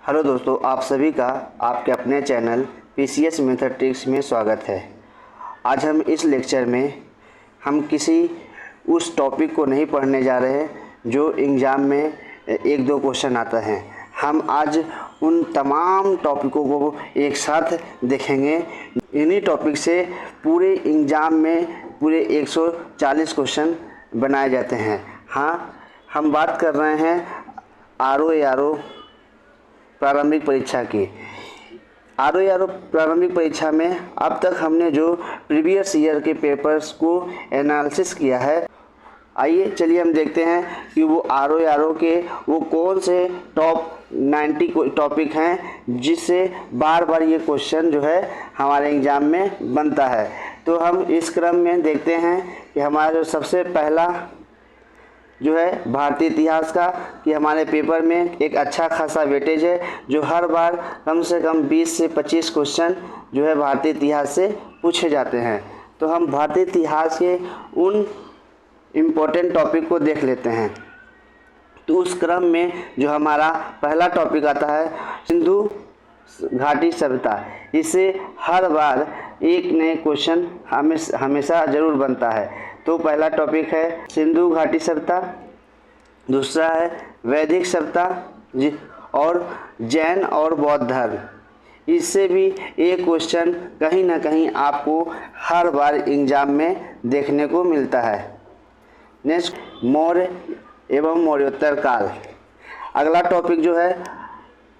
Hello दोस्तों, आप सभी का आपके अपने चैनल पीसीएस मेथड ट्रिक्स में स्वागत है। आज हम इस लेक्चर में हम किसी उस टॉपिक को नहीं पढ़ने जा रहे हैं जो एग्ज़ाम में एक दो क्वेश्चन आता है। हम आज उन तमाम टॉपिकों को एक साथ देखेंगे। इन्हीं टॉपिक से पूरे एग्ज़ाम में पूरे 140 क्वेश्चन बनाए जाते हैं। हाँ, हम बात कर रहे हैं आरओ प्रारंभिक परीक्षा की। आरओ प्रारंभिक परीक्षा में अब तक हमने जो प्रीवियस ईयर के पेपर्स को एनालिसिस किया है, आइए चलिए हम देखते हैं कि वो आरओ के वो कौन से टॉप 90 टॉपिक हैं जिससे बार बार ये क्वेश्चन जो है हमारे एग्ज़ाम में बनता है। तो हम इस क्रम में देखते हैं कि हमारा जो सबसे पहला जो है भारतीय इतिहास का, कि हमारे पेपर में एक अच्छा खासा वेटेज है जो हर बार कम से कम 20 से 25 क्वेश्चन जो है भारतीय इतिहास से पूछे जाते हैं। तो हम भारतीय इतिहास के उन इम्पोर्टेंट टॉपिक को देख लेते हैं। तो उस क्रम में जो हमारा पहला टॉपिक आता है सिंधु घाटी सभ्यता। इससे हर बार एक नए क्वेश्चन हमेशा ज़रूर बनता है। तो पहला टॉपिक है सिंधु घाटी सभ्यता, दूसरा है वैदिक सभ्यता और जैन और बौद्ध धर्म। इससे भी एक क्वेश्चन कहीं ना कहीं आपको हर बार एग्जाम में देखने को मिलता है। नेक्स्ट, मौर्य एवं मौर्योत्तर काल। अगला टॉपिक जो है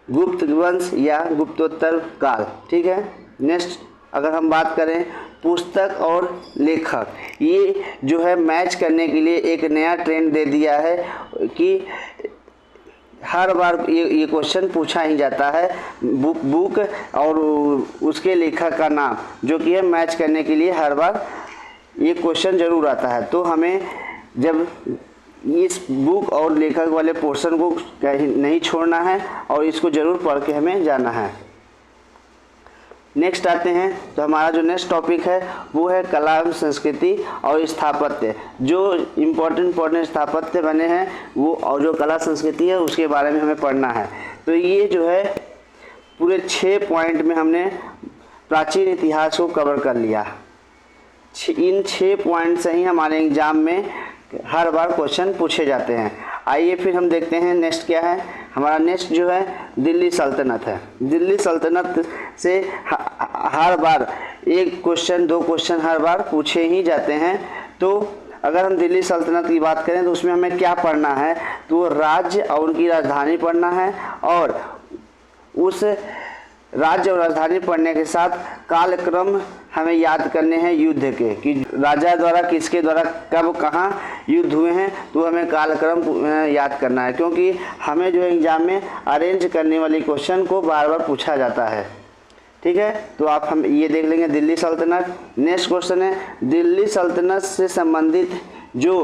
गुप्त वंश या गुप्तोत्तर काल। ठीक है। नेक्स्ट, अगर हम बात करें पुस्तक और लेखक, ये जो है मैच करने के लिए एक नया ट्रेंड दे दिया है कि हर बार ये क्वेश्चन पूछा ही जाता है, बुक और उसके लेखक का नाम, जो कि है मैच करने के लिए हर बार ये क्वेश्चन ज़रूर आता है। तो हमें जब इस बुक और लेखक वाले पोर्शन को नहीं छोड़ना है और इसको ज़रूर पढ़ के हमें जाना है। नेक्स्ट आते हैं, तो हमारा जो नेक्स्ट टॉपिक है वो है कला एवं संस्कृति और स्थापत्य। जो इम्पोर्टेंट स्थापत्य बने हैं वो और जो कला संस्कृति है उसके बारे में हमें पढ़ना है। तो ये जो है पूरे 6 पॉइंट में हमने प्राचीन इतिहास को कवर कर लिया। इन 6 पॉइंट से ही हमारे एग्जाम में हर बार क्वेश्चन पूछे जाते हैं। आइए फिर हम देखते हैं नेक्स्ट क्या है। हमारा नेक्स्ट जो है दिल्ली सल्तनत है। दिल्ली सल्तनत से हर बार एक क्वेश्चन 2 क्वेश्चन हर बार पूछे ही जाते हैं। तो अगर हम दिल्ली सल्तनत की बात करें तो उसमें हमें क्या पढ़ना है, तो राज्य और उनकी राजधानी पढ़ना है, और उस राज्य और राजधानी पढ़ने के साथ कालक्रम हमें याद करने हैं युद्ध के, कि राजा द्वारा किसके द्वारा कब कहाँ युद्ध हुए हैं। तो हमें कालक्रम याद करना है, क्योंकि हमें जो एग्जाम में अरेंज करने वाली क्वेश्चन को बार बार पूछा जाता है। ठीक है। तो आप हम ये देख लेंगे दिल्ली सल्तनत। नेक्स्ट क्वेश्चन है दिल्ली सल्तनत से संबंधित जो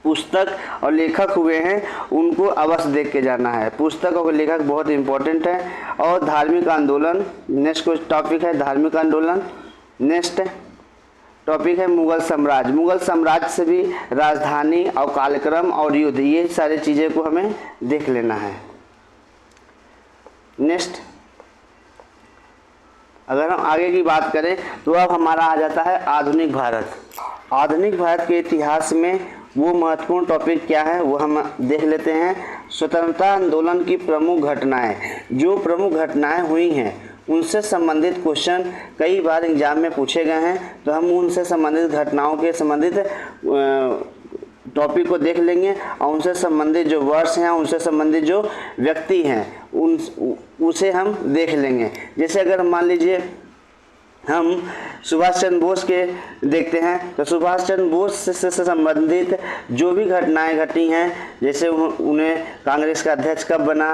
पुस्तक और लेखक हुए हैं उनको अवश्य देख के जाना है। पुस्तक और लेखक बहुत इंपॉर्टेंट है। और धार्मिक आंदोलन, नेक्स्ट टॉपिक है धार्मिक आंदोलन। नेक्स्ट टॉपिक है मुगल साम्राज्य। मुगल साम्राज्य से भी राजधानी और कालक्रम और युद्ध, ये सारी चीज़ें को हमें देख लेना है। नेक्स्ट, अगर हम आगे की बात करें तो अब हमारा आ जाता है आधुनिक भारत। आधुनिक भारत के इतिहास में वो महत्वपूर्ण टॉपिक क्या है वो हम देख लेते हैं। स्वतंत्रता आंदोलन की प्रमुख घटनाएं, जो प्रमुख घटनाएं हुई हैं उनसे संबंधित क्वेश्चन कई बार एग्जाम में पूछे गए हैं। तो हम उनसे संबंधित घटनाओं के संबंधित टॉपिक को देख लेंगे और उनसे संबंधित जो वर्ष हैं, उनसे संबंधित जो व्यक्ति हैं उसे हम देख लेंगे। जैसे अगर मान लीजिए हम सुभाष चंद्र बोस के देखते हैं, तो सुभाष चंद्र बोस से संबंधित जो भी घटनाएं घटी हैं, जैसे उन्हें कांग्रेस का अध्यक्ष कब बना,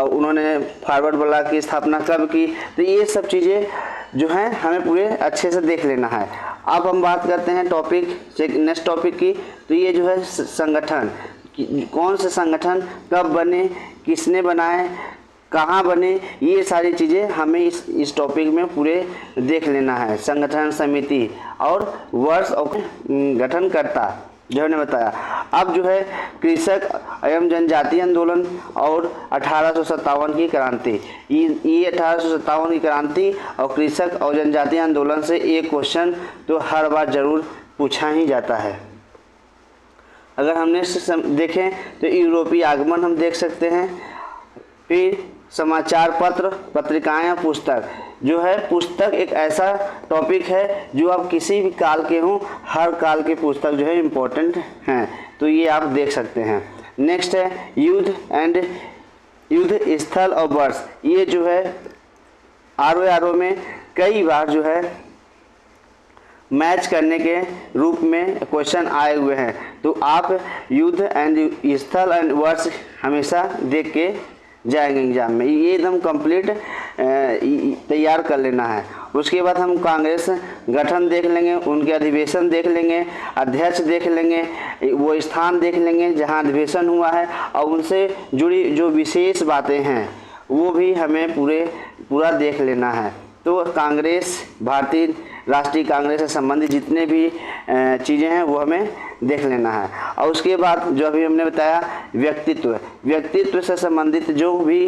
उन्होंने फॉरवर्ड ब्लॉक की स्थापना कब की, तो ये सब चीज़ें जो हैं हमें पूरे अच्छे से देख लेना है। अब हम बात करते हैं नेक्स्ट टॉपिक की। तो ये जो है संगठन, कौन से संगठन कब बने, किसने बनाए, कहाँ बने, ये सारी चीज़ें हमें इस टॉपिक में पूरे देख लेना है। संगठन, समिति और वर्ष और गठनकर्ता, जो हमने बताया। अब जो है कृषक एवं जनजातीय आंदोलन और 1857 की क्रांति, ये 1857 की क्रांति और कृषक और जनजातीय आंदोलन से एक क्वेश्चन तो हर बार जरूर पूछा ही जाता है। अगर हमने देखें तो यूरोपीय आगमन हम देख सकते हैं, फिर समाचार पत्र, पत्रिकाएं, पुस्तक। जो है पुस्तक एक ऐसा टॉपिक है जो आप किसी भी काल के हों, हर काल के पुस्तक जो है इम्पोर्टेंट हैं, तो ये आप देख सकते हैं। नेक्स्ट है युद्ध स्थल और वर्ष। ये जो है आर में कई बार जो है मैच करने के रूप में क्वेश्चन आए हुए हैं, तो आप युद्ध एंड स्थल एंड वर्ष हमेशा देख के जाएंगे एग्जाम में, ये एकदम कंप्लीट तैयार कर लेना है। उसके बाद हम कांग्रेस गठन देख लेंगे, उनके अधिवेशन देख लेंगे, अध्यक्ष देख लेंगे, वो स्थान देख लेंगे जहां अधिवेशन हुआ है, और उनसे जुड़ी जो विशेष बातें हैं वो भी हमें पूरा देख लेना है। तो कांग्रेस, भारतीय राष्ट्रीय कांग्रेस से संबंधित जितने भी चीज़ें हैं वो हमें देख लेना है। और उसके बाद जो अभी हमने बताया व्यक्तित्व से संबंधित जो भी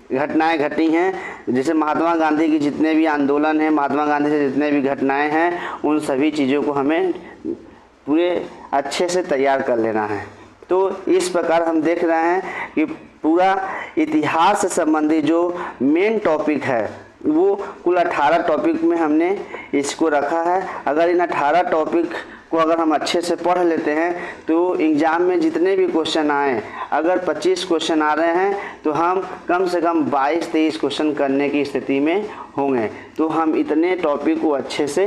घटनाएं घटी हैं, जैसे महात्मा गांधी की जितने भी आंदोलन हैं, महात्मा गांधी से जितने भी घटनाएं हैं, उन सभी चीज़ों को हमें पूरे अच्छे से तैयार कर लेना है। तो इस प्रकार हम देख रहे हैं कि पूरा इतिहास से संबंधित जो मेन टॉपिक है वो कुल 18 टॉपिक में हमने इसको रखा है। अगर इन 18 टॉपिक को अगर हम अच्छे से पढ़ लेते हैं तो एग्ज़ाम में जितने भी क्वेश्चन आए, अगर 25 क्वेश्चन आ रहे हैं तो हम कम से कम 22-23 क्वेश्चन करने की स्थिति में होंगे। तो हम इतने टॉपिक को अच्छे से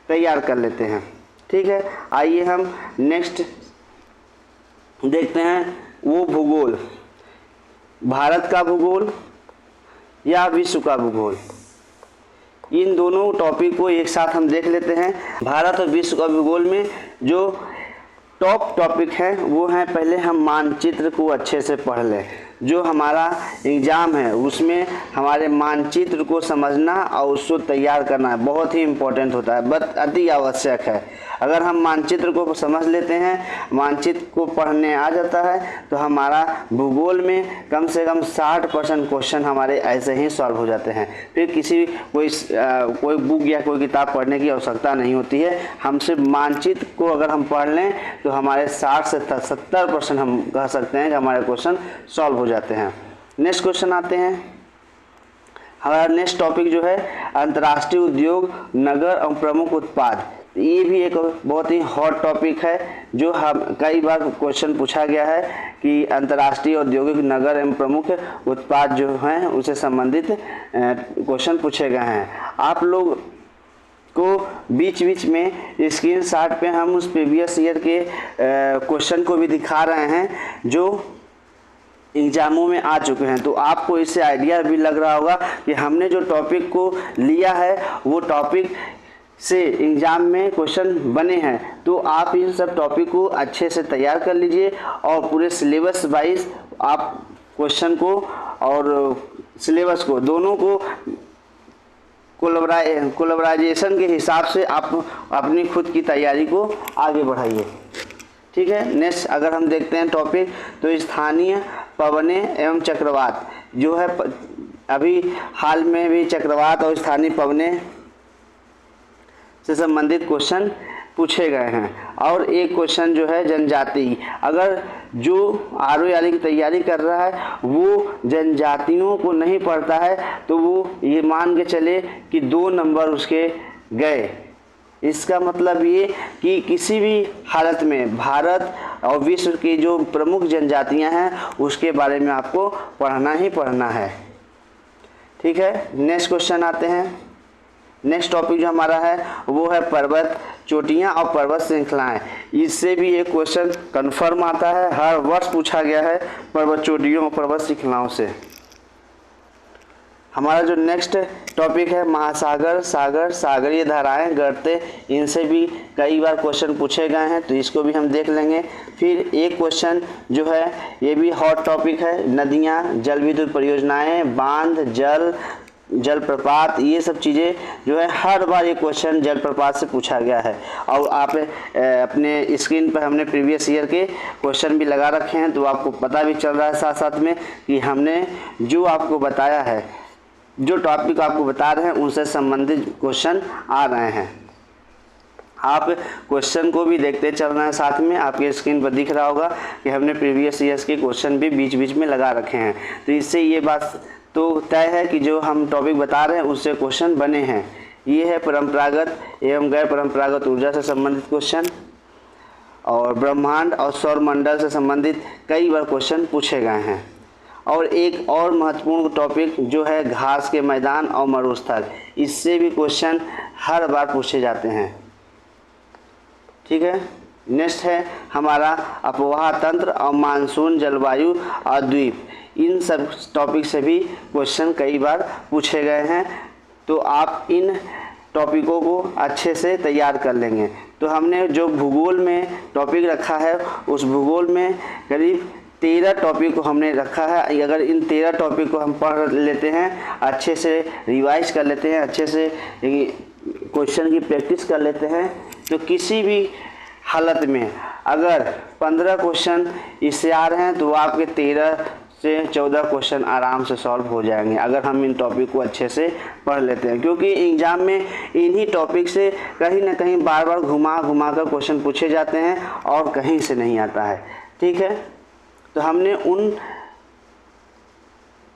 तैयार कर लेते हैं। ठीक है, आइए हम नेक्स्ट देखते हैं, वो भूगोल, भारत का भूगोल या विश्व का भूगोल। इन दोनों टॉपिक को एक साथ हम देख लेते हैं। भारत और विश्व का भूगोल में जो टॉप टॉपिक है वो है, पहले हम मानचित्र को अच्छे से पढ़ लें। जो हमारा एग्ज़ाम है उसमें हमारे मानचित्र को समझना और उसको तैयार करना बहुत ही इम्पोर्टेंट होता है, अति आवश्यक है। अगर हम मानचित्र को समझ लेते हैं, मानचित्र को पढ़ने आ जाता है, तो हमारा भूगोल में कम से कम 60% क्वेश्चन हमारे ऐसे ही सॉल्व हो जाते हैं। फिर कोई बुक या कोई किताब पढ़ने की आवश्यकता नहीं होती है। हम सिर्फ मानचित्र को अगर हम पढ़ लें तो हमारे 60 से 70% हम कह सकते हैं कि हमारे क्वेश्चन सॉल्व हो जाते हैं। नेक्स्ट क्वेश्चन आते हैं, हमारा नेक्स्ट टॉपिक जो है अंतर्राष्ट्रीय उद्योग, नगर और प्रमुख उत्पाद। ये भी एक बहुत ही हॉट टॉपिक है, जो हम कई बार क्वेश्चन पूछा गया है कि अंतर्राष्ट्रीय औद्योगिक नगर एवं प्रमुख उत्पाद जो हैं उससे संबंधित क्वेश्चन पूछे गए हैं। आप लोग को बीच बीच में स्क्रीन शॉट पे हम उस प्रीवियस ईयर के क्वेश्चन को भी दिखा रहे हैं जो एग्जामों में आ चुके हैं। तो आपको इससे आइडिया भी लग रहा होगा कि हमने जो टॉपिक को लिया है वो टॉपिक से एग्जाम में क्वेश्चन बने हैं। तो आप इन सब टॉपिक को अच्छे से तैयार कर लीजिए और पूरे सिलेबस वाइज आप क्वेश्चन को और सिलेबस को दोनों को कोलैबोरेशन के हिसाब से आप अपनी खुद की तैयारी को आगे बढ़ाइए। ठीक है, नेक्स्ट अगर हम देखते हैं टॉपिक, तो स्थानीय पवनें एवं चक्रवात जो है, अभी हाल में भी चक्रवात और स्थानीय पवनें से संबंधित क्वेश्चन पूछे गए हैं। और एक क्वेश्चन जो है जनजाति, अगर जो RO की तैयारी कर रहा है वो जनजातियों को नहीं पढ़ता है तो वो ये मान के चले कि 2 नंबर उसके गए। इसका मतलब ये कि किसी भी हालत में भारत और विश्व की जो प्रमुख जनजातियां हैं उसके बारे में आपको पढ़ना ही पढ़ना है। ठीक है, नेक्स्ट क्वेश्चन आते हैं। नेक्स्ट टॉपिक जो हमारा है वो है पर्वत चोटियां और पर्वत श्रृंखलाएं। इससे भी एक क्वेश्चन कंफर्म आता है, हर वर्ष पूछा गया है पर्वत चोटियों और पर्वत श्रृंखलाओं से। हमारा जो नेक्स्ट टॉपिक है महासागर, सागर, सागरीय धाराएं, गर्ते, इनसे भी कई बार क्वेश्चन पूछे गए हैं, तो इसको भी हम देख लेंगे। फिर एक क्वेश्चन जो है ये भी हॉट टॉपिक है, नदियां, जल विद्युत परियोजनाएं, बांध, जल जलप्रपात, ये सब चीज़ें जो है हर बार ये क्वेश्चन जलप्रपात से पूछा गया है। और आप अपने स्क्रीन पर हमने प्रीवियस ईयर के क्वेश्चन भी लगा रखे हैं, तो आपको पता भी चल रहा है साथ साथ में कि हमने जो आपको बताया है, जो टॉपिक आपको बता रहे हैं उनसे संबंधित क्वेश्चन आ रहे हैं। आप क्वेश्चन को भी देखते चल रहे हैं, साथ में आपके स्क्रीन पर दिख रहा होगा कि हमने प्रीवियस ईयर्स के क्वेश्चन भी बीच बीच में लगा रखे हैं। तो इससे ये बात तो तय है कि जो हम टॉपिक बता रहे हैं उससे क्वेश्चन बने हैं। ये है परंपरागत एवं गैर परंपरागत ऊर्जा से संबंधित क्वेश्चन, और ब्रह्मांड और सौरमंडल से संबंधित कई बार क्वेश्चन पूछे गए हैं। और एक और महत्वपूर्ण टॉपिक जो है घास के मैदान और मरुस्थल, इससे भी क्वेश्चन हर बार पूछे जाते हैं। ठीक है, नेक्स्ट है हमारा अपवाह तंत्र और मानसून, जलवायु और द्वीप, इन सब टॉपिक से भी क्वेश्चन कई बार पूछे गए हैं। तो आप इन टॉपिकों को अच्छे से तैयार कर लेंगे। तो हमने जो भूगोल में टॉपिक रखा है, उस भूगोल में करीब 13 टॉपिक को हमने रखा है। अगर इन 13 टॉपिक को हम पढ़ लेते हैं, अच्छे से रिवाइज कर लेते हैं, अच्छे से क्वेश्चन की प्रैक्टिस कर लेते हैं, तो किसी भी हालत में अगर 15 क्वेश्चन इससे आ रहे हैं तो आपके 13 से 14 क्वेश्चन आराम से सॉल्व हो जाएंगे, अगर हम इन टॉपिक को अच्छे से पढ़ लेते हैं। क्योंकि एग्ज़ाम में इन्हीं टॉपिक से कहीं ना कहीं बार बार घुमा घुमा कर क्वेश्चन पूछे जाते हैं और कहीं से नहीं आता है। ठीक है, तो हमने उन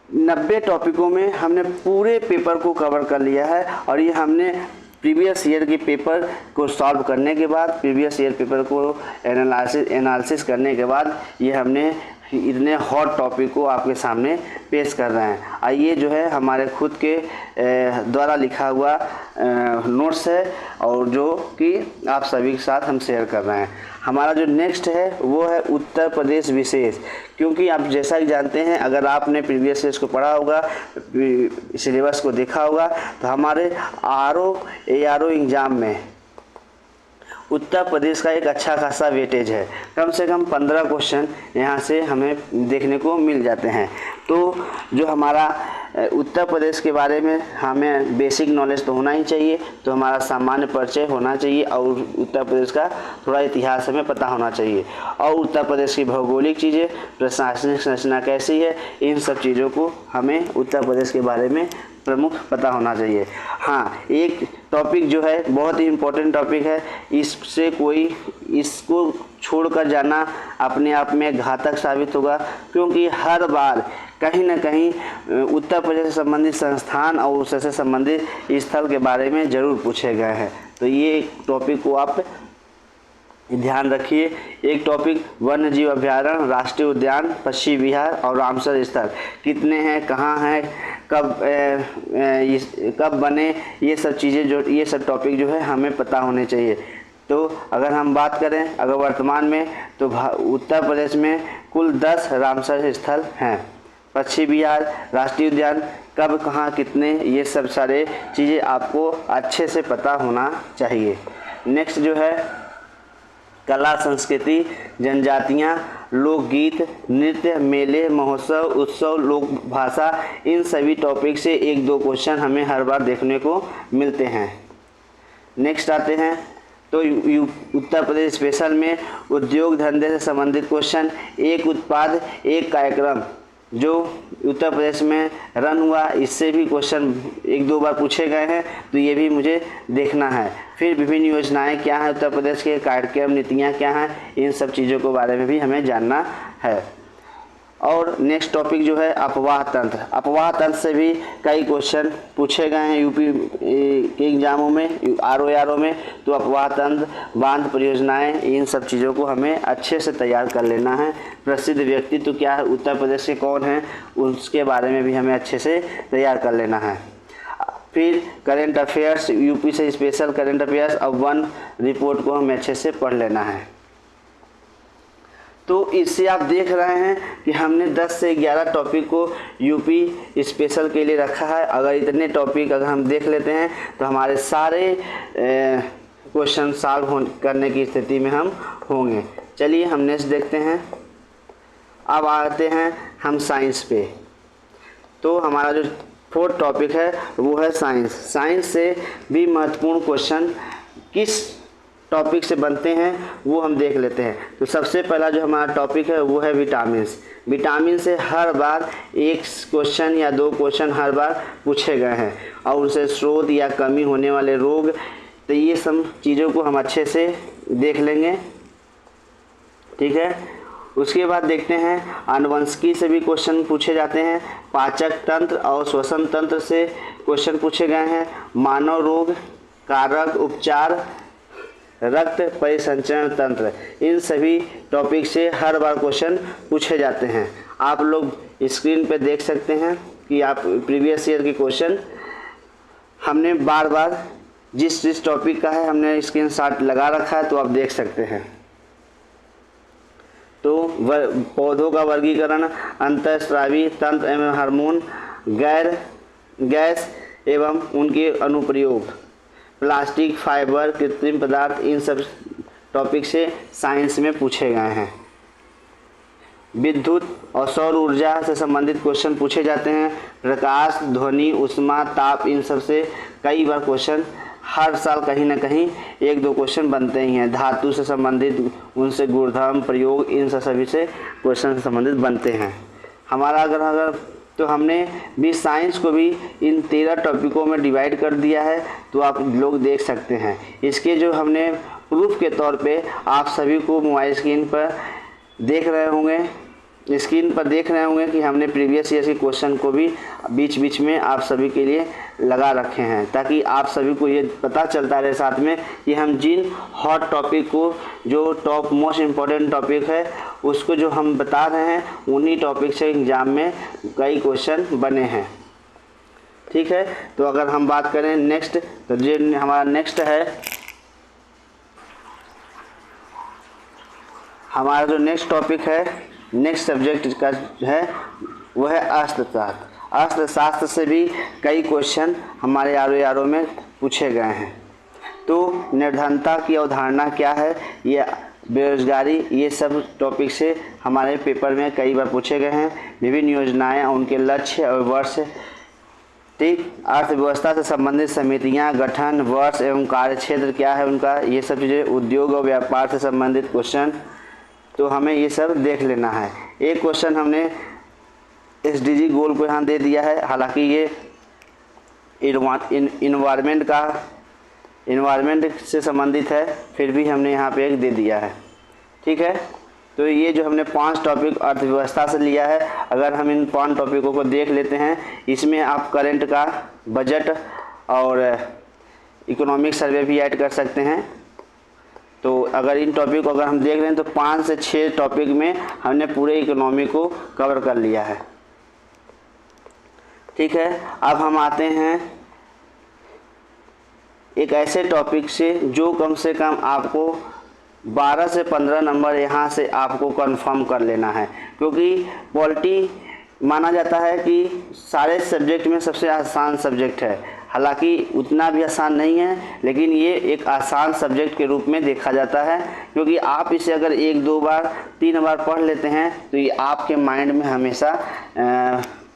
90 टॉपिकों में हमने पूरे पेपर को कवर कर लिया है। और ये हमने प्रीवियस ईयर के पेपर को सॉल्व करने के बाद, प्रीवियस ईयर पेपर को एनालिसिस करने के बाद, ये हमने इतने हॉट टॉपिक को आपके सामने पेश कर रहे हैं। आइए जो है हमारे खुद के द्वारा लिखा हुआ नोट्स है, और जो कि आप सभी के साथ हम शेयर कर रहे हैं। हमारा जो नेक्स्ट है वो है उत्तर प्रदेश विशेष। क्योंकि आप जैसा कि जानते हैं, अगर आपने प्रीवियस ईयर्स को पढ़ा होगा, सिलेबस को देखा होगा, तो हमारे ARO एग्ज़ाम में उत्तर प्रदेश का एक अच्छा खासा वेटेज है। कम से कम 15 क्वेश्चन यहाँ से हमें देखने को मिल जाते हैं। तो जो हमारा उत्तर प्रदेश के बारे में हमें बेसिक नॉलेज तो होना ही चाहिए, तो हमारा सामान्य परिचय होना चाहिए, और उत्तर प्रदेश का थोड़ा इतिहास हमें पता होना चाहिए, और उत्तर प्रदेश की भौगोलिक चीज़ें, प्रशासनिक संरचना कैसी है, इन सब चीज़ों को हमें उत्तर प्रदेश के बारे में प्रमुख पता होना चाहिए। हाँ, एक टॉपिक जो है बहुत ही इम्पोर्टेंट टॉपिक है, इसको छोड़कर जाना अपने आप में घातक साबित होगा। क्योंकि हर बार कहीं ना कहीं उत्तर प्रदेश से संबंधित संस्थान और उससे संबंधित स्थल के बारे में ज़रूर पूछे गए हैं। तो ये टॉपिक को आप ध्यान रखिए। एक टॉपिक वन्य जीव अभ्यारण्य, राष्ट्रीय उद्यान, पश्चिमी बिहार और रामसर स्थल कितने हैं, कहाँ हैं, कब बने, ये सब चीज़ें, ये सब टॉपिक जो है हमें पता होने चाहिए। तो अगर हम बात करें अगर वर्तमान में, तो उत्तर प्रदेश में कुल 10 रामसर स्थल हैं। पश्चिमी बिहार, राष्ट्रीय उद्यान, कब, कहाँ, कितने, ये सब सारे चीज़ें आपको अच्छे से पता होना चाहिए। नेक्स्ट जो है कला, संस्कृति, जनजातियाँ, लोकगीत, नृत्य, मेले, महोत्सव, उत्सव, लोक भाषा, इन सभी टॉपिक से 1-2 क्वेश्चन हमें हर बार देखने को मिलते हैं। नेक्स्ट आते हैं तो उत्तर प्रदेश स्पेशल में उद्योग धंधे से संबंधित क्वेश्चन, एक उत्पाद एक कार्यक्रम जो उत्तर प्रदेश में रन हुआ, इससे भी क्वेश्चन 1-2 बार पूछे गए हैं, तो ये भी मुझे देखना है। फिर विभिन्न योजनाएं क्या हैं उत्तर प्रदेश के, कार्यक्रम, नीतियां क्या हैं, इन सब चीज़ों के बारे में भी हमें जानना है। और नेक्स्ट टॉपिक जो है अपवाह तंत्र। अपवाह तंत्र से भी कई क्वेश्चन पूछे गए हैं यूपी के एग्जामों में, ARO में। तो अपवाह तंत्र, बांध परियोजनाएं, इन सब चीज़ों को हमें अच्छे से तैयार कर लेना है। प्रसिद्ध व्यक्तित्व क्या है उत्तर प्रदेश के, कौन हैं, उसके बारे में भी हमें अच्छे से तैयार कर लेना है। फिर करेंट अफेयर्स, यूपी से स्पेशल करेंट अफेयर्स और वन रिपोर्ट को हमें अच्छे से पढ़ लेना है। तो इससे आप देख रहे हैं कि हमने 10 से 11 टॉपिक को यूपी स्पेशल के लिए रखा है। अगर इतने टॉपिक अगर हम देख लेते हैं तो हमारे सारे क्वेश्चन सॉल्व करने की स्थिति में हम होंगे। चलिए हम नेक्स्ट देखते हैं। अब आते हैं हम साइंस पे। तो हमारा जो फोर्थ टॉपिक है वो है साइंस। साइंस से भी महत्वपूर्ण क्वेश्चन किस टॉपिक से बनते हैं वो हम देख लेते हैं। तो सबसे पहला जो हमारा टॉपिक है वो है विटामिन्स। विटामिन से हर बार एक क्वेश्चन या दो क्वेश्चन हर बार पूछे गए हैं और उनसे स्रोत या कमी होने वाले रोग, तो ये सब चीज़ों को हम अच्छे से देख लेंगे, ठीक है। उसके बाद देखते हैं आनुवंशिकी से भी क्वेश्चन पूछे जाते हैं। पाचक तंत्र और श्वसन तंत्र से क्वेश्चन पूछे गए हैं। मानव रोग कारक उपचार रक्त परिसंचरण तंत्र, इन सभी टॉपिक से हर बार क्वेश्चन पूछे जाते हैं। आप लोग स्क्रीन पे देख सकते हैं कि आप प्रीवियस ईयर के क्वेश्चन हमने बार बार जिस टॉपिक का है हमने स्क्रीनशॉट लगा रखा है, तो आप देख सकते हैं। तो पौधों का वर्गीकरण, अंतःस्रावी तंत्र एवं हार्मोन, गैस एवं उनके अनुप्रयोग, प्लास्टिक, फाइबर, कृत्रिम पदार्थ, इन सब टॉपिक से साइंस में पूछे गए हैं। विद्युत और सौर ऊर्जा से संबंधित क्वेश्चन पूछे जाते हैं। प्रकाश, ध्वनि, ऊष्मा, ताप, इन सब से कई बार क्वेश्चन हर साल कहीं ना कहीं एक दो क्वेश्चन बनते ही हैं। धातु से संबंधित, उनसे गुणधर्म, प्रयोग, इन सब सभी से क्वेश्चन से संबंधित बनते हैं। हमारा अगर तो हमने भी साइंस को भी इन 13 टॉपिकों में डिवाइड कर दिया है, तो आप लोग देख सकते हैं। इसके जो हमने प्रूफ के तौर पे आप सभी को मोबाइल स्क्रीन पर देख रहे होंगे कि हमने प्रीवियस ईयर के क्वेश्चन को भी बीच बीच में आप सभी के लिए लगा रखे हैं, ताकि आप सभी को ये पता चलता रहे साथ में कि हम जिन हॉट टॉपिक को, जो टॉप मोस्ट इम्पॉर्टेंट टॉपिक है, उसको जो हम बता रहे हैं उन्हीं टॉपिक से एग्ज़ाम में कई क्वेश्चन बने हैं, ठीक है। तो अगर हम बात करें नेक्स्ट, तो जो हमारा नेक्स्ट है, हमारा जो नेक्स्ट टॉपिक है, नेक्स्ट सब्जेक्ट का है वह है अर्थशास्त्र। अर्थशास्त्र से भी कई क्वेश्चन हमारे यारों में पूछे गए हैं। तो निर्धनता की अवधारणा क्या है, ये बेरोजगारी, ये सब टॉपिक से हमारे पेपर में कई बार पूछे गए हैं। विभिन्न योजनाएं, उनके लक्ष्य और वर्ष, ठीक। अर्थव्यवस्था से संबंधित समितियां, गठन, वर्ष एवं कार्यक्षेत्र क्या है उनका, ये सब चीज़ें, उद्योग और व्यापार से संबंधित क्वेश्चन, तो हमें ये सब देख लेना है। एक क्वेश्चन हमने SDG गोल को यहाँ दे दिया है, हालांकि ये इन्वायरमेंट से संबंधित है, फिर भी हमने यहाँ पे एक दे दिया है, ठीक है। तो ये जो हमने 5 टॉपिक अर्थव्यवस्था से लिया है, अगर हम इन 5 टॉपिकों को देख लेते हैं, इसमें आप करंट का, बजट और इकोनॉमिक सर्वे भी ऐड कर सकते हैं। तो अगर इन टॉपिक को अगर हम देख रहे हैं तो 5 से 6 टॉपिक में हमने पूरे इकोनॉमी को कवर कर लिया है, ठीक है। अब हम आते हैं एक ऐसे टॉपिक से जो कम से कम आपको 12 से 15 नंबर यहाँ से आपको कंफर्म कर लेना है, क्योंकि पॉलिटी माना जाता है कि सारे सब्जेक्ट में सबसे आसान सब्जेक्ट है। हालांकि उतना भी आसान नहीं है, लेकिन ये एक आसान सब्जेक्ट के रूप में देखा जाता है, क्योंकि आप इसे अगर 1, 2 बार, 3 बार पढ़ लेते हैं तो ये आपके माइंड में हमेशा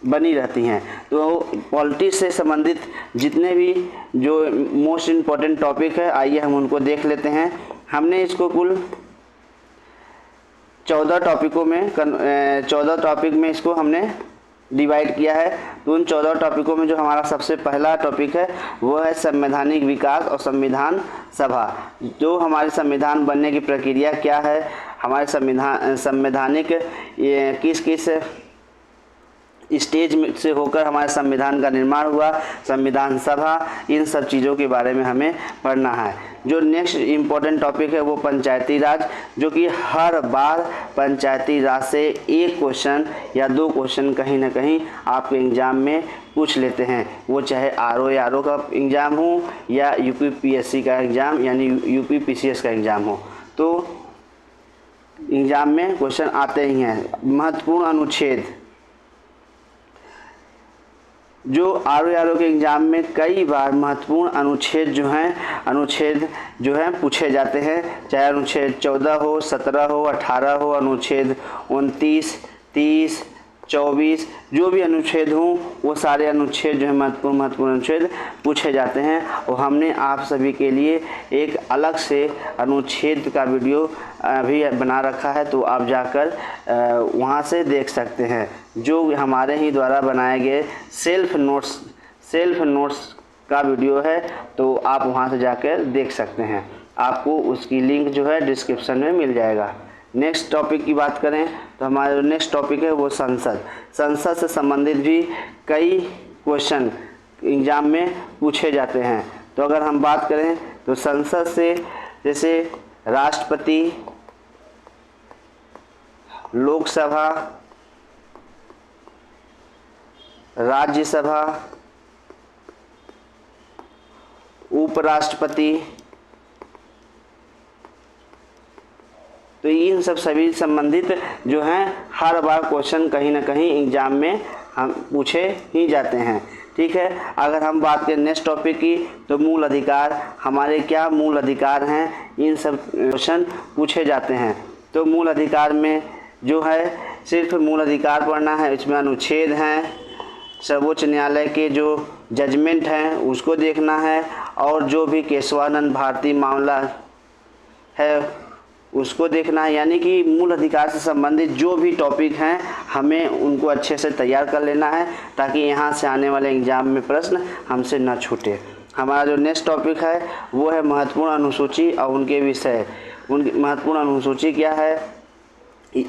बनी रहती हैं। तो पॉलिटिक्स से संबंधित जितने भी जो मोस्ट इम्पॉर्टेंट टॉपिक है, आइए हम उनको देख लेते हैं। हमने इसको कुल 14 टॉपिक में इसको हमने डिवाइड किया है। तो उन 14 टॉपिकों में जो हमारा सबसे पहला टॉपिक है वो है संवैधानिक विकास और संविधान सभा। जो हमारे संविधान बनने की प्रक्रिया क्या है, हमारे संवैधानिक किस स्टेज से होकर हमारे संविधान का निर्माण हुआ, संविधान सभा, इन सब चीज़ों के बारे में हमें पढ़ना है। जो नेक्स्ट इम्पोर्टेंट टॉपिक है वो पंचायती राज, जो कि हर बार पंचायती राज से एक क्वेश्चन या 2 क्वेश्चन कहीं ना कहीं आपके एग्ज़ाम में पूछ लेते हैं, वो चाहे RO का एग्ज़ाम हो या UPPSC का एग्ज़ाम यानी UPPCS का एग्ज़ाम हो, तो एग्ज़ाम में क्वेश्चन आते ही हैं। महत्वपूर्ण अनुच्छेद, जो RO के एग्ज़ाम में कई बार महत्वपूर्ण अनुच्छेद जो हैं पूछे जाते हैं, चाहे अनुच्छेद 14 हो, 17 हो, 18 हो, अनुच्छेद 29, 30, 24 जो भी अनुच्छेद हों वो सारे अनुच्छेद जो है महत्वपूर्ण अनुच्छेद पूछे जाते हैं। और हमने आप सभी के लिए एक अलग से अनुच्छेद का वीडियो अभी बना रखा है, तो आप जाकर वहाँ से देख सकते हैं, जो हमारे ही द्वारा बनाए गए सेल्फ नोट्स का वीडियो है, तो आप वहाँ से जाकर देख सकते हैं। आपको उसकी लिंक जो है डिस्क्रिप्शन में मिल जाएगा। नेक्स्ट टॉपिक की बात करें तो हमारा जो नेक्स्ट टॉपिक है वो संसद से संबंधित भी कई क्वेश्चन एग्ज़ाम में पूछे जाते हैं। तो अगर हम बात करें तो संसद से जैसे राष्ट्रपति, लोकसभा, राज्यसभा, उपराष्ट्रपति, तो इन सब सभी संबंधित जो हैं हर बार क्वेश्चन कहीं ना कहीं एग्जाम में हम पूछे ही जाते हैं। ठीक है, अगर हम बात करें नेक्स्ट टॉपिक की तो मूल अधिकार, हमारे क्या मूल अधिकार हैं, इन सब क्वेश्चन पूछे जाते हैं। तो मूल अधिकार में जो है सिर्फ मूल अधिकार पढ़ना है, इसमें अनुच्छेद हैं, सर्वोच्च न्यायालय के जो जजमेंट हैं उसको देखना है, और जो भी केशवानंद भारती मामला है उसको देखना है। यानी कि मूल अधिकार से संबंधित जो भी टॉपिक हैं हमें उनको अच्छे से तैयार कर लेना है, ताकि यहाँ से आने वाले एग्ज़ाम में प्रश्न हमसे न छूटे। हमारा जो नेक्स्ट टॉपिक है वो है महत्वपूर्ण अनुसूची और उनके विषय। उनकी महत्वपूर्ण अनुसूची क्या है,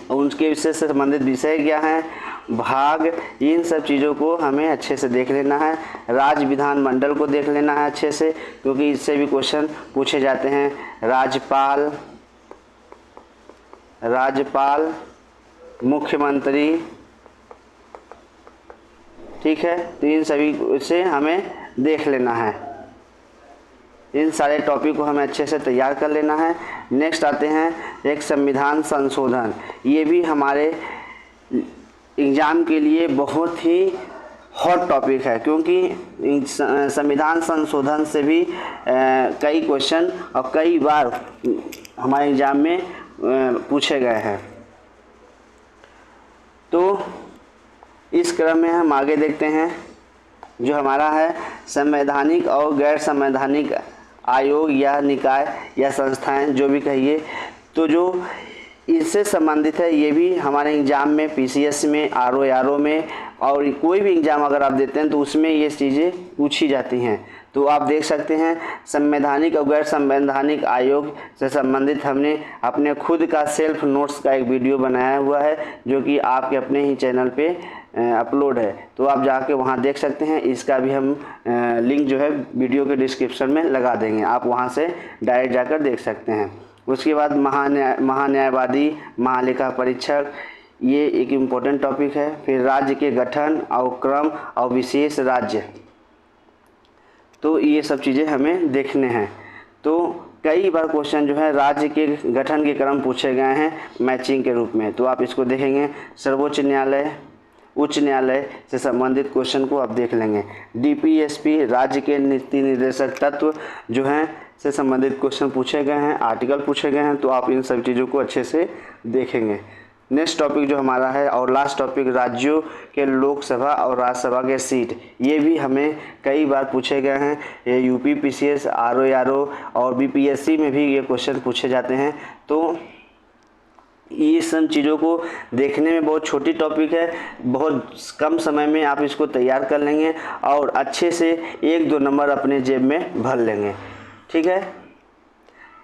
उनके विषय से संबंधित विषय क्या हैं, भाग, इन सब चीज़ों को हमें अच्छे से देख लेना है। राज्य विधानमंडल को देख लेना है अच्छे से, क्योंकि इससे भी क्वेश्चन पूछे जाते हैं। राज्यपाल, मुख्यमंत्री, ठीक है, तो इन सभी से हमें देख लेना है। इन सारे टॉपिक को हमें अच्छे से तैयार कर लेना है। नेक्स्ट आते हैं एक संविधान संशोधन। ये भी हमारे एग्ज़ाम के लिए बहुत ही हॉट टॉपिक है, क्योंकि संविधान संशोधन से भी कई क्वेश्चन और कई बार हमारे एग्ज़ाम में पूछे गए हैं। तो इस क्रम में हम आगे देखते हैं जो हमारा है संवैधानिक और गैर संवैधानिक आयोग या निकाय या संस्थाएं, जो भी कहिए, तो जो इससे संबंधित है ये भी हमारे एग्ज़ाम में पीसीएस में, आरओ में और कोई भी एग्ज़ाम अगर आप देते हैं तो उसमें ये चीज़ें पूछी जाती हैं। तो आप देख सकते हैं संवैधानिक और गैर संवैधानिक आयोग से संबंधित हमने अपने खुद का सेल्फ नोट्स का एक वीडियो बनाया हुआ है, जो कि आपके अपने ही चैनल पे अपलोड है, तो आप जाके वहाँ देख सकते हैं। इसका भी हम लिंक जो है वीडियो के डिस्क्रिप्शन में लगा देंगे, आप वहाँ से डायरेक्ट जाकर देख सकते हैं। उसके बाद महान्यायवादी, महालेखा परीक्षक, ये एक इम्पोर्टेंट टॉपिक है। फिर राज्य के गठन और क्रम और विशेष राज्य, तो ये सब चीज़ें हमें देखने हैं। तो कई बार क्वेश्चन जो है राज्य के गठन के क्रम पूछे गए हैं मैचिंग के रूप में, तो आप इसको देखेंगे। सर्वोच्च न्यायालय, उच्च न्यायालय से संबंधित क्वेश्चन को आप देख लेंगे। डीपीएसपी, राज्य के नीति निर्देशक तत्व जो हैं से संबंधित क्वेश्चन पूछे गए हैं, आर्टिकल पूछे गए हैं, तो आप इन सब चीज़ों को अच्छे से देखेंगे। नेक्स्ट टॉपिक जो हमारा है और लास्ट टॉपिक, राज्यों के लोकसभा और राज्यसभा के सीट, ये भी हमें कई बार पूछे गए हैं। ये यूपी पीसीएस, आरओ और बीपीएससी में भी ये क्वेश्चन पूछे जाते हैं। तो ये सब चीज़ों को देखने में बहुत छोटी टॉपिक है, बहुत कम समय में आप इसको तैयार कर लेंगे और अच्छे से 1-2 नंबर अपने जेब में भर लेंगे। ठीक है,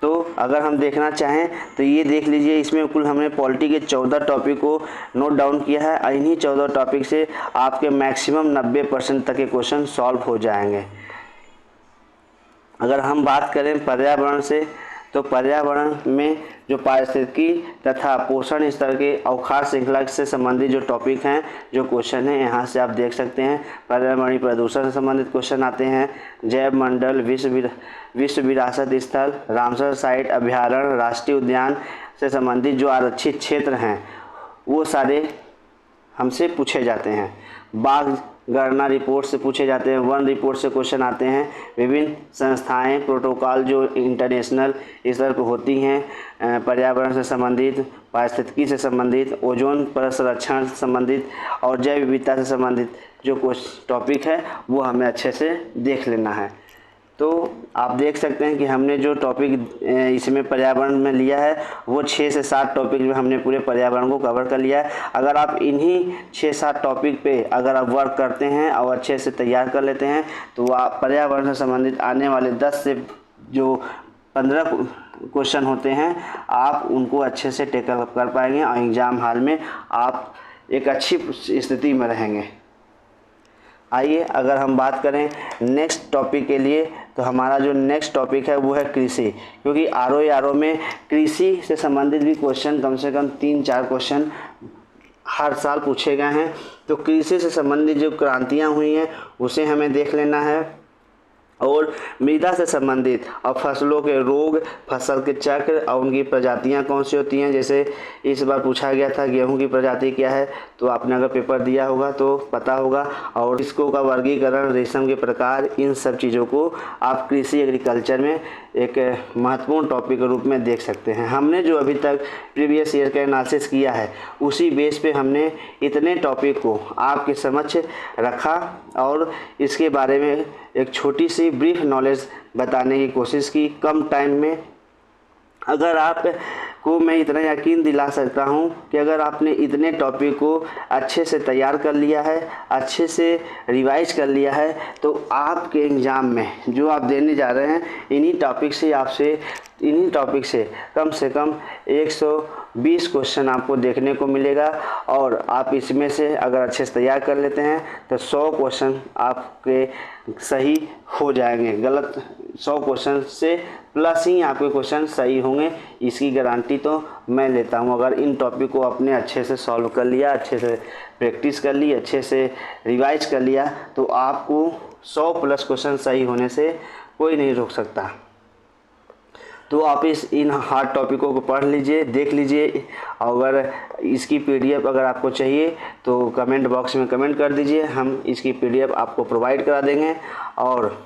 तो अगर हम देखना चाहें तो ये देख लीजिए, इसमें कुल हमने पॉलिटी के 14 टॉपिक को नोट डाउन किया है। इन्हीं 14 टॉपिक से आपके मैक्सिमम 90% तक के क्वेश्चन सॉल्व हो जाएंगे। अगर हम बात करें पर्यावरण से, तो पर्यावरण में जो पारिस्थितिकी तथा पोषण स्तर के अवखार श्रृंखला से संबंधित जो टॉपिक हैं, जो क्वेश्चन हैं, यहाँ से आप देख सकते हैं। पर्यावरणीय प्रदूषण से संबंधित क्वेश्चन आते हैं। जैव मंडल, विश्व विरासत स्थल, रामसर साइट, अभ्यारण्य, राष्ट्रीय उद्यान से संबंधित जो आरक्षित क्षेत्र हैं वो सारे हमसे पूछे जाते हैं। बाघ गणना रिपोर्ट से पूछे जाते हैं, वन रिपोर्ट से क्वेश्चन आते हैं, विभिन्न संस्थाएं प्रोटोकॉल जो इंटरनेशनल स्तर पर होती हैं, पर्यावरण से संबंधित, पारिस्थितिकी से संबंधित, ओजोन परत संरक्षण से संबंधित और जैव विविधता से संबंधित जो कुछ टॉपिक है वो हमें अच्छे से देख लेना है। तो आप देख सकते हैं कि हमने जो टॉपिक इसमें पर्यावरण में लिया है वो 6 से 7 टॉपिक में हमने पूरे पर्यावरण को कवर कर लिया है। अगर आप इन्हीं 6-7 टॉपिक पे अगर आप वर्क करते हैं और अच्छे से तैयार कर लेते हैं तो आप पर्यावरण से संबंधित आने वाले 10 से जो 15 क्वेश्चन होते हैं आप उनको अच्छे से टेकल अप कर पाएंगे और एग्ज़ाम हॉल में आप एक अच्छी स्थिति में रहेंगे। आइए अगर हम बात करें नेक्स्ट टॉपिक के लिए, तो हमारा जो नेक्स्ट टॉपिक है वो है कृषि, क्योंकि आर में कृषि से संबंधित भी क्वेश्चन कम से कम 3-4 क्वेश्चन हर साल पूछे गए हैं। तो कृषि से संबंधित जो क्रांतियाँ हुई हैं उसे हमें देख लेना है, और मृदा से संबंधित और फसलों के रोग, फसल के चक्र और उनकी प्रजातियां कौन सी होती हैं। जैसे इस बार पूछा गया था गेहूं की प्रजाति क्या है, तो आपने अगर पेपर दिया होगा तो पता होगा। और इसको का वर्गीकरण, रेशम के प्रकार, इन सब चीज़ों को आप कृषि एग्रीकल्चर में एक महत्वपूर्ण टॉपिक के रूप में देख सकते हैं। हमने जो अभी तक प्रीवियस ईयर का एनालिसिस किया है उसी बेस पे हमने इतने टॉपिक को आपके समक्ष रखा और इसके बारे में एक छोटी सी ब्रीफ नॉलेज बताने की कोशिश की कम टाइम में। अगर आप को मैं इतना यकीन दिला सकता हूं कि अगर आपने इतने टॉपिक को अच्छे से तैयार कर लिया है, अच्छे से रिवाइज कर लिया है, तो आपके एग्ज़ाम में जो आप देने जा रहे हैं इन्हीं टॉपिक से कम 120 क्वेश्चन आपको देखने को मिलेगा। और आप इसमें से अगर अच्छे से तैयार कर लेते हैं तो 100 क्वेश्चन आपके सही हो जाएंगे। गलत 100 क्वेश्चन से प्लस ही आपके क्वेश्चन सही होंगे, इसकी गारंटी तो मैं लेता हूं। अगर इन टॉपिक को आपने अच्छे से सॉल्व कर लिया, अच्छे से प्रैक्टिस कर ली, अच्छे से रिवाइज कर लिया, तो आपको 100 प्लस क्वेश्चन सही होने से कोई नहीं रोक सकता। तो आप इन हार्ड टॉपिकों को पढ़ लीजिए, देख लीजिए। अगर इसकी पीडीएफ अगर आपको चाहिए तो कमेंट बॉक्स में कमेंट कर दीजिए, हम इसकी पीडीएफ आपको प्रोवाइड करा देंगे। और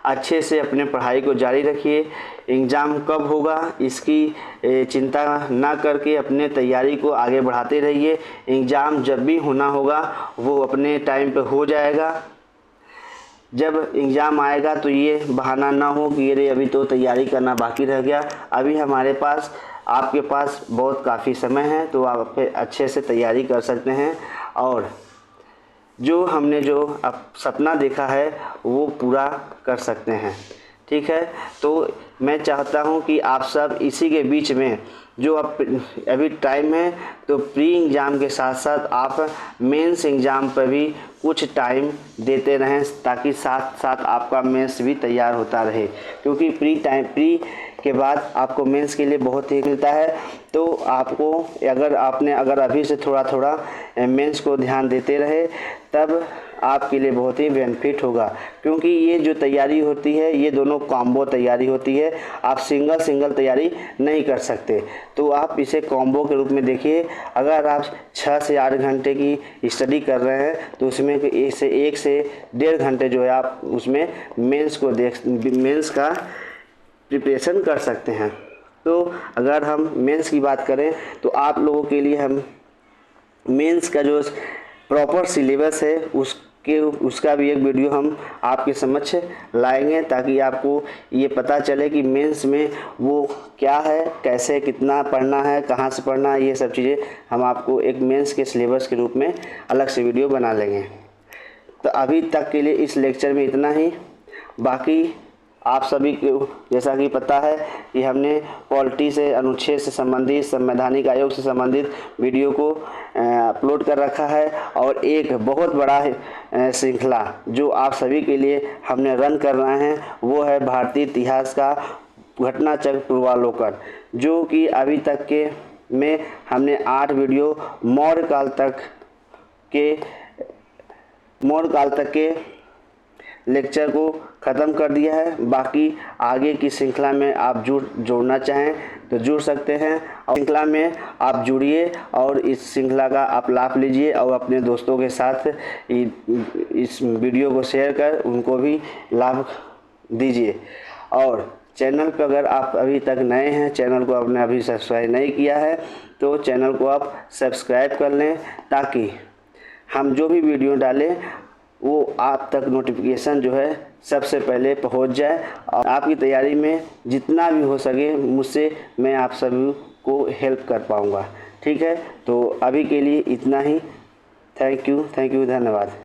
अच्छे से अपने पढ़ाई को जारी रखिए। एग्ज़ाम कब होगा इसकी चिंता ना करके अपने तैयारी को आगे बढ़ाते रहिए। एग्ज़ाम जब भी होना होगा वो अपने टाइम पे हो जाएगा। जब एग्ज़ाम आएगा तो ये बहाना ना हो कि अरे अभी तो तैयारी करना बाकी रह गया। अभी हमारे पास, आपके पास बहुत काफ़ी समय है, तो आप अच्छे से तैयारी कर सकते हैं और जो हमने जो अब सपना देखा है वो पूरा कर सकते हैं। ठीक है, तो मैं चाहता हूं कि आप सब इसी के बीच में जो अब अभी टाइम है तो प्री एग्ज़ाम के साथ साथ आप मेंस एग्ज़ाम पर भी कुछ टाइम देते रहें, ताकि साथ साथ आपका मेंस भी तैयार होता रहे। क्योंकि प्री के बाद आपको मेंस के लिए बहुत ही मिलता है। तो आपको अगर अभी से थोड़ा थोड़ा मेंस को ध्यान देते रहे तब आपके लिए बहुत ही बेनिफिट होगा। क्योंकि ये जो तैयारी होती है ये दोनों कॉम्बो तैयारी होती है, आप सिंगल तैयारी नहीं कर सकते। तो आप इसे कॉम्बो के रूप में देखिए। अगर आप 6 से 8 घंटे की स्टडी कर रहे हैं तो उसमें 1 से 1.5 घंटे जो है आप उसमें मेंस का प्रिपरेशन कर सकते हैं। तो अगर हम मेंस की बात करें तो आप लोगों के लिए हम मेंस का जो प्रॉपर सिलेबस है उसका भी एक वीडियो हम आपके समक्ष लाएंगे, ताकि आपको ये पता चले कि मेंस में वो क्या है, कैसे कितना पढ़ना है, कहाँ से पढ़ना है। ये सब चीज़ें हम आपको एक मेंस के सिलेबस के रूप में अलग से वीडियो बना लेंगे। तो अभी तक के लिए इस लेक्चर में इतना ही। बाकी आप सभी को जैसा कि पता है कि हमने पॉलिटी से, अनुच्छेद से संबंधित, संवैधानिक आयोग से संबंधित वीडियो को अपलोड कर रखा है। और एक बहुत बड़ा श्रृंखला जो आप सभी के लिए हमने रन कर रहे हैं वो है भारतीय इतिहास का घटनाचक्र पूर्वावलोकन, जो कि अभी तक के में हमने 8 वीडियो मौर्य काल तक के लेक्चर को ख़त्म कर दिया है। बाकी आगे की श्रृंखला में आप जुड़ना चाहें तो जुड़ सकते हैं, और श्रृंखला में आप जुड़िए और इस श्रृंखला का आप लाभ लीजिए और अपने दोस्तों के साथ इस वीडियो को शेयर कर उनको भी लाभ दीजिए। और चैनल पर अगर आप अभी तक नए हैं, चैनल को आपने अभी सब्सक्राइब नहीं किया है तो चैनल को आप सब्सक्राइब कर लें, ताकि हम जो भी वीडियो डालें वो आप तक नोटिफिकेशन जो है सबसे पहले पहुंच जाए। और आपकी तैयारी में जितना भी हो सके मुझसे मैं आप सभी को हेल्प कर पाऊंगा। ठीक है, तो अभी के लिए इतना ही। थैंक यू, धन्यवाद।